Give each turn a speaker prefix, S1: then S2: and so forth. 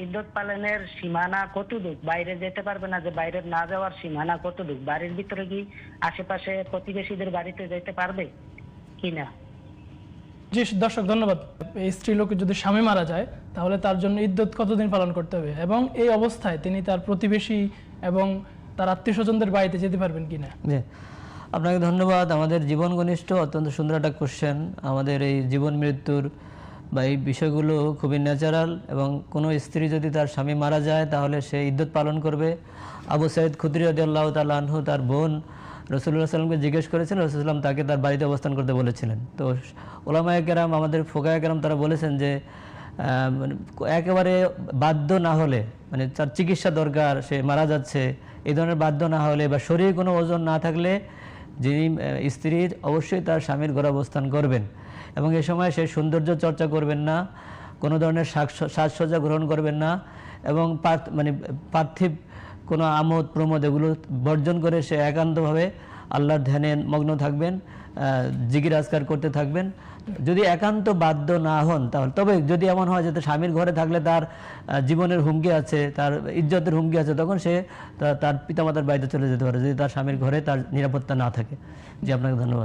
S1: ইদ্যত পালনের সীমানা কতটুক? বাইরে যেতে পারবে না, যে বাইরে না যাওয়ার সীমানা কতটুক? বাড়ির ভিতরে কি আশেপাশে প্রতিবেশীদের বাড়িতে যেতে পারবে কিনা?
S2: জি দর্শক ধন্যবাদ। এই স্ত্রীলোকের যদি স্বামী মারা যায় তাহলে তার জন্য ইদ্যত কতদিন পালন করতে হবে, এবং এই অবস্থায় তিনি তার প্রতিবেশী এবং তার আত্মীয় স্বজনদের বাড়িতে যেতে পারবেন কিনা?
S3: জি, আপনাকে ধন্যবাদ। আমাদের জীবন ঘনিষ্ঠ অত্যন্ত সুন্দর একটা কোশ্চেন। আমাদের এই জীবন মৃত্যুর বা এই বিষয়গুলো খুবই ন্যাচারাল, এবং কোনো স্ত্রী যদি তার স্বামী মারা যায় তাহলে সে ইদ্যত পালন করবে। আবু সাইদ খুদরি রাদিয়াল্লাহু তাআলা আনহু তার বোন রাসূলুল্লাহ সাল্লামকে জিজ্ঞেস করেছিলেন, রাসূল সাল্লাম তাকে তার বাড়িতে অবস্থান করতে বলেছিলেন। তো ওলামায়ে কেরাম, আমাদের ফোকায়ে কেরাম, তারা বলেছেন যে একেবারে বাধ্য না হলে, মানে তার চিকিৎসা দরকার, সে মারা যাচ্ছে, এই ধরনের বাধ্য না হলে বা শরীরে কোনো ওজন না থাকলে যিনি স্ত্রী অবশ্যই তার স্বামীর ঘরে অবস্থান করবেন, এবং এ সময় সে সৌন্দর্য চর্চা করবেন না, কোনো ধরনের সাজসজ্জা গ্রহণ করবেন না, এবং মানে পার্থিব কোনো আমোদ প্রমোদ এগুলো বর্জন করে সে একান্তভাবে আল্লাহর ধ্যানে মগ্ন থাকবেন, জিকির আজকার করতে থাকবেন। যদি একান্ত বাধ্য না হন তাহলে, তবে যদি এমন হয় যে স্বামীর ঘরে থাকলে তার জীবনের হুমকি আছে, তার ইজ্জতের হুমকি আছে, তখন সে তার পিতামাতার বাড়িতে চলে যেতে পারে, যদি তার স্বামীর ঘরে তার নিরাপত্তা না থাকে। জি, আপনাকে ধন্যবাদ।